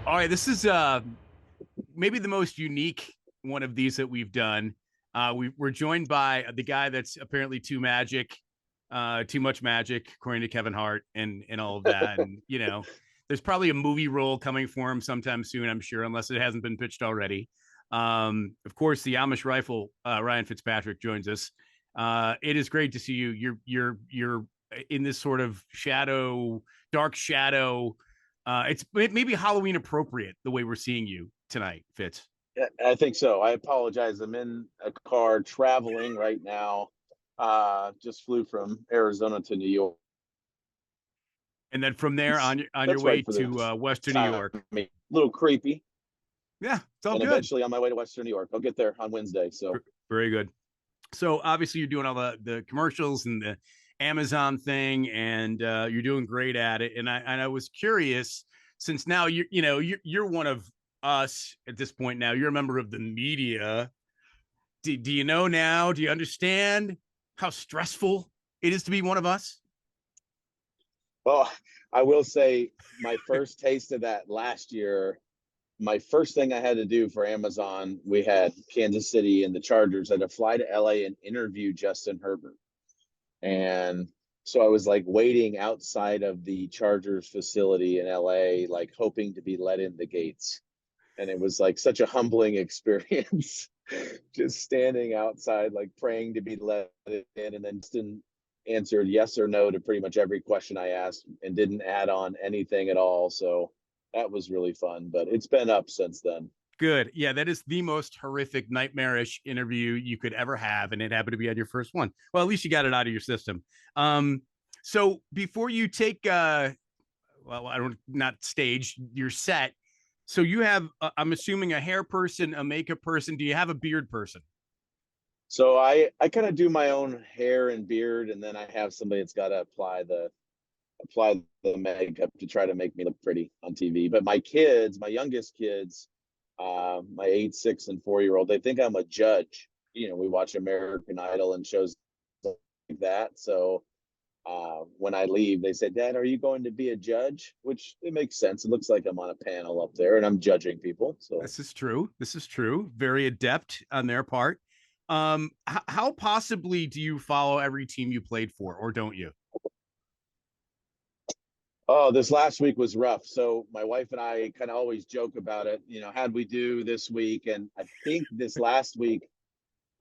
All right, this is maybe the most unique one of these that we've done. We're joined by the guy that's apparently too much magic, according to Kevin Hart, and all of that. And there's probably a movie role coming for him sometime soon, I'm sure, unless it hasn't been pitched already. Of course, the Amish rifle, Ryan Fitzpatrick, joins us. It is great to see you. You're in this sort of dark shadow. It's maybe Halloween appropriate the way we're seeing you tonight, Fitz. Yeah, I think so. I apologize. I'm in a car traveling right now. Just flew from Arizona to New York. And then from there on your That's way right for to Western New York. A little creepy. Yeah, it's all and good. Eventually on my way to Western New York. I'll get there on Wednesday. So very good. So obviously you're doing all the commercials and the Amazon thing, and you're doing great at it. And I was curious, since now you're one of us at this point. Now you're a member of the media. Do you know now? Do you understand how stressful it is to be one of us? Well, I will say my first taste of that last year. My first thing I had to do for Amazon, we had Kansas City and the Chargers. I had to fly to LA and interview Justin Herbert. And so I was like waiting outside of the Chargers facility in LA, like hoping to be let in the gates. And it was like such a humbling experience, just standing outside, like praying to be let in, and then Justin answered yes or no to pretty much every question I asked and didn't add on anything at all. So that was really fun, but it's been up since then. Good. Yeah, that is the most horrific, nightmarish interview you could ever have, and it happened to be on your first one. Well, at least you got it out of your system. So before you take, well, I don't not stage your set. So you have, I'm assuming, a hair person, a makeup person. Do you have a beard person? So I kind of do my own hair and beard, and then I have somebody that's got to apply the makeup to try to make me look pretty on TV. But my kids, my youngest kids, my 8, 6, and 4-year-old, they think I'm a judge. We watch American Idol and shows like that. So when I leave, they say, "Dad, are you going to be a judge?" Which it makes sense. It looks like I'm on a panel up there and I'm judging people. So this is true. This is true. Very adept on their part. How possibly do you follow every team you played for, or don't you? Oh, this last week was rough. So my wife and I kind of always joke about it. How'd we do this week? And I think this last week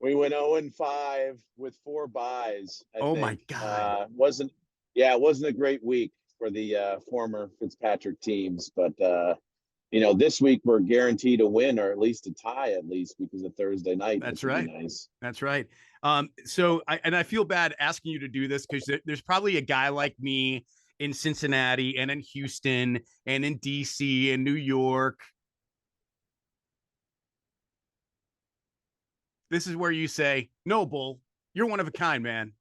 we went 0-5 with 4 buys. I Oh think. my God. It wasn't a great week for the former Fitzpatrick teams, but this week we're guaranteed a win, or at least a tie, at least because of Thursday night. That's right. Nice. That's right. So I feel bad asking you to do this, because there's probably a guy like me in Cincinnati and in Houston and in DC and New York. This is where you say, "No, Bull, you're one of a kind, man."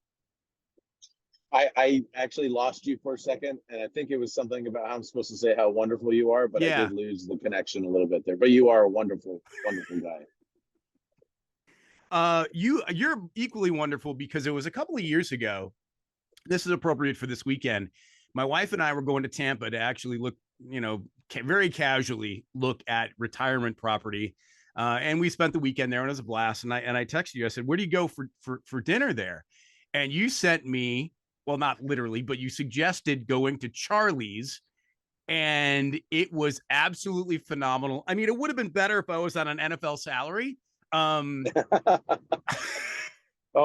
I actually lost you for a second, and I think it was something about how I'm supposed to say how wonderful you are, but yeah. I did lose the connection a little bit there. But you are a wonderful, wonderful guy. You're equally wonderful, because it was a couple of years ago. This is appropriate for this weekend. My wife and I were going to Tampa to actually look, very casually look at retirement property. And we spent the weekend there, and it was a blast. And I texted you. I said, "Where do you go for dinner there?" And you sent me, well, not literally, but you suggested going to Charlie's, and it was absolutely phenomenal. I mean, it would have been better if I was on an NFL salary. Oh,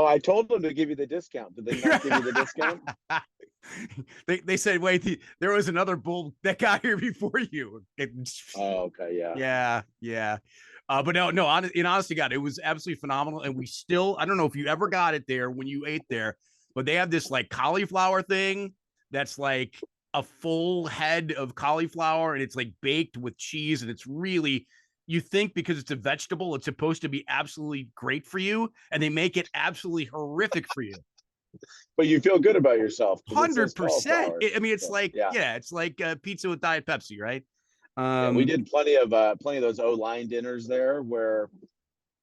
I told them to give you the discount. Did they not give you the discount? They said, "Wait, there was another bull that got here before you." Oh, okay, yeah. But no, in honesty, God, it was absolutely phenomenal. And we still, I don't know if you ever got it there when you ate there, but they have this like cauliflower thing that's like a full head of cauliflower, and it's like baked with cheese, and it's really, you think because it's a vegetable, it's supposed to be absolutely great for you, and they make it absolutely horrific for you. But you feel good about yourself. 100%. I mean, it's like, it's like pizza with Diet Pepsi, right? We did plenty of those O-line dinners there where,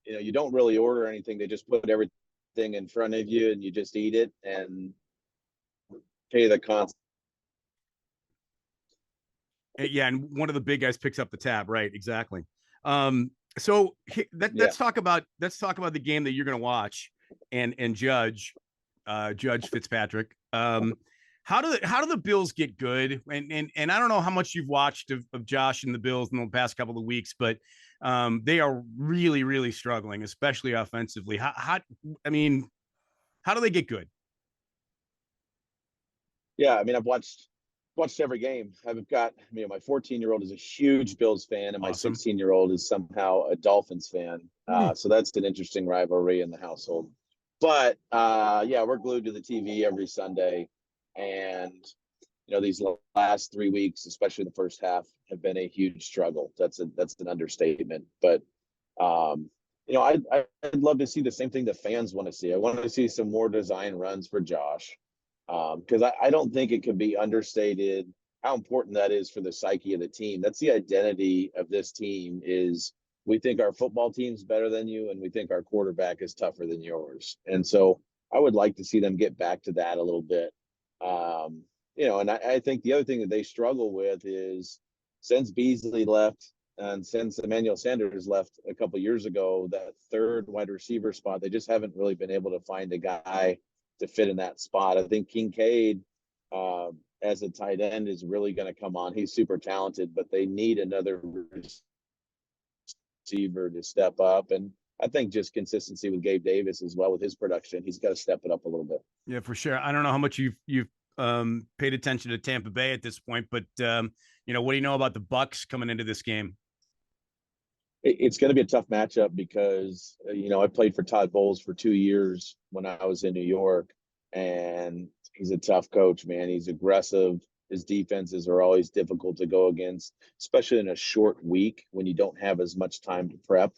you don't really order anything. They just put everything in front of you and you just eat it and pay the cost. Yeah, and one of the big guys picks up the tab, right? Exactly. So let's talk about the game that you're going to watch and judge Judge Fitzpatrick. How do the Bills get good? And I don't know how much you've watched of Josh and the Bills in the past couple of weeks, but they are really, really struggling, especially offensively. I mean, how do they get good? Yeah, I mean, I've watched every game. I've got, my 14-year-old is a huge Bills fan, and my Awesome. 16-year-old is somehow a Dolphins fan. So that's an interesting rivalry in the household. But yeah, we're glued to the TV every Sunday, and these last 3 weeks, especially the first half, have been a huge struggle. That's an understatement. But I'd love to see the same thing the fans want to see. I want to see some more design runs for Josh, because I don't think it could be understated how important that is for the psyche of the team. That's the identity of this team. Is we think our football team's better than you, and we think our quarterback is tougher than yours. And so I would like to see them get back to that a little bit. And I think the other thing that they struggle with is since Beasley left and since Emmanuel Sanders left a couple of years ago, that third wide receiver spot, they just haven't really been able to find a guy to fit in that spot. I think Kincaid, as a tight end, is really going to come on. He's super talented, but they need another receiver to step up. And I think just consistency with Gabe Davis as well with his production. He's got to step it up a little bit. Yeah, for sure. I don't know how much you've paid attention to Tampa Bay at this point, but what do you know about the Bucs coming into this game? It's going to be a tough matchup because I played for Todd Bowles for 2 years when I was in New York, and he's a tough coach, man. He's aggressive. His defenses are always difficult to go against, especially in a short week when you don't have as much time to prep.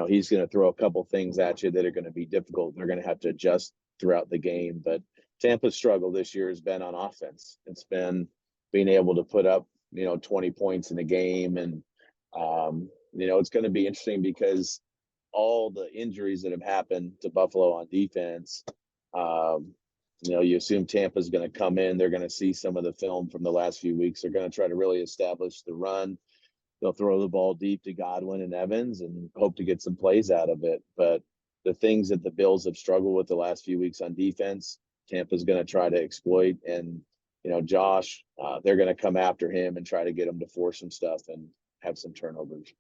He's going to throw a couple things at you that are going to be difficult. They're going to have to adjust throughout the game. But Tampa's struggle this year has been on offense. It's been being able to put up, 20 points in a game. And, it's going to be interesting because all the injuries that have happened to Buffalo on defense, you assume Tampa's going to come in. They're going to see some of the film from the last few weeks. They're going to try to really establish the run. They'll throw the ball deep to Godwin and Evans and hope to get some plays out of it. But the things that the Bills have struggled with the last few weeks on defense, Tampa's going to try to exploit. And, Josh, they're going to come after him and try to get him to force some stuff and have some turnovers.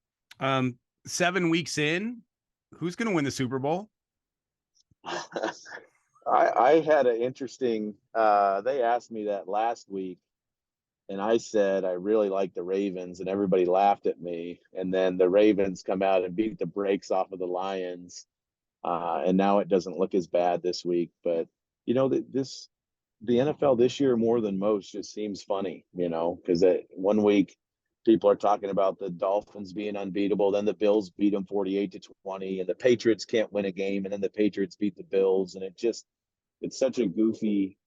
7 weeks in, who's going to win the Super Bowl? I had an interesting, they asked me that last week, and I said I really like the Ravens, and everybody laughed at me. And then the Ravens come out and beat the brakes off of the Lions, and now it doesn't look as bad this week. But the NFL this year more than most just seems funny, because 1 week people are talking about the Dolphins being unbeatable, then the Bills beat them 48-20, and the Patriots can't win a game, and then the Patriots beat the Bills, and it's such a goofy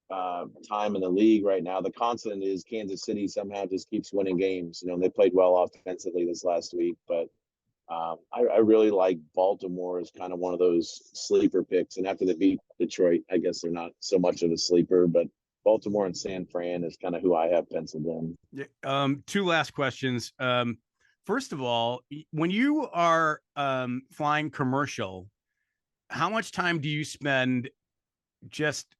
time in the league right now. The constant is Kansas City somehow just keeps winning games. They played well offensively this last week, but I really like Baltimore as kind of one of those sleeper picks. And after they beat Detroit, I guess they're not so much of a sleeper, but Baltimore and San Fran is kind of who I have penciled in. Yeah. Two last questions. First of all, when you are flying commercial, how much time do you spend just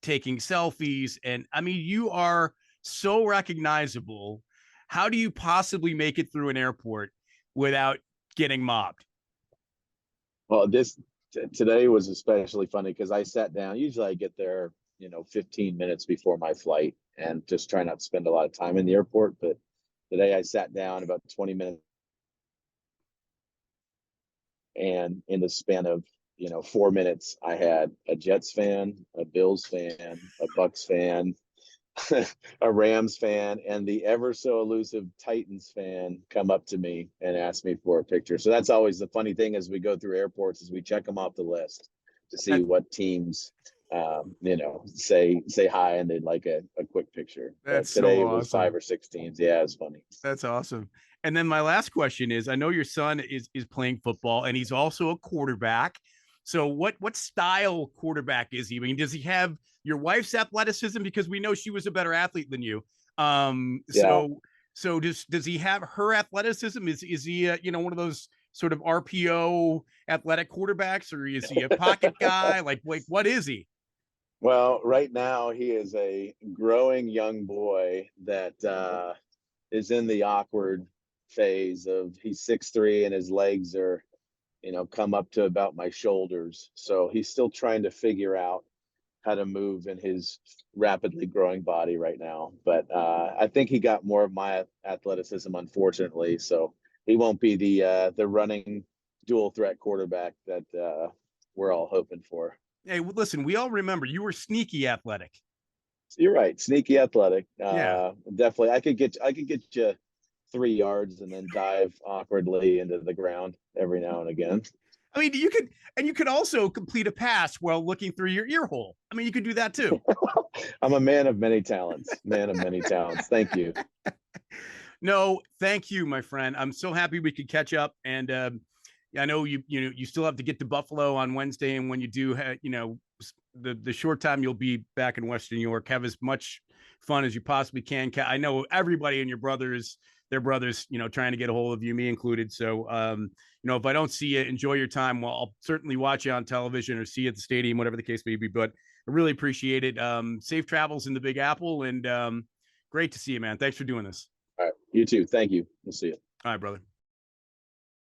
taking selfies? And I mean, you are so recognizable. How do you possibly make it through an airport without getting mobbed? Well, today was especially funny because I sat down. Usually I get there, 15 minutes before my flight and just try not to spend a lot of time in the airport. But today I sat down about 20 minutes, and in the span of 4 minutes, I had a Jets fan, a Bills fan, a Bucks fan, a Rams fan, and the ever so elusive Titans fan come up to me and ask me for a picture. So that's always the funny thing as we go through airports is we check them off the list to see what teams say hi and they'd like a quick picture. That's today so it was awesome. 5 or 6 teams. Yeah, it's funny. That's awesome. And then my last question is, I know your son is playing football and he's also a quarterback. So what style quarterback is he? I mean, does he have your wife's athleticism? Because we know she was a better athlete than you. So So does he have her athleticism? Is he one of those sort of RPO athletic quarterbacks, or is he a pocket guy? Like what is he? Well, right now he is a growing young boy that is in the awkward phase of he's 6'3" and his legs are, come up to about my shoulders. So he's still trying to figure out how to move in his rapidly growing body right now. But I think he got more of my athleticism, unfortunately. So he won't be the running dual threat quarterback that we're all hoping for. Hey, listen, we all remember you were sneaky athletic. You're right, sneaky athletic. Yeah. Definitely, I could get you 3 yards and then dive awkwardly into the ground every now and again. I mean, you could also complete a pass while looking through your ear hole. I mean, you could do that too. I'm a man of many talents. Man of many talents. Thank you. No, thank you, my friend. I'm so happy we could catch up, and I know you still have to get to Buffalo on Wednesday, and when you do, the short time you'll be back in Western New York, have as much fun as you possibly can. I know everybody and their brothers, trying to get a hold of you, me included. So, if I don't see you, enjoy your time. Well, I'll certainly watch you on television or see you at the stadium, whatever the case may be. But I really appreciate it. Safe travels in the Big Apple, and great to see you, man. Thanks for doing this. All right. You too. Thank you. We'll see you. All right, brother.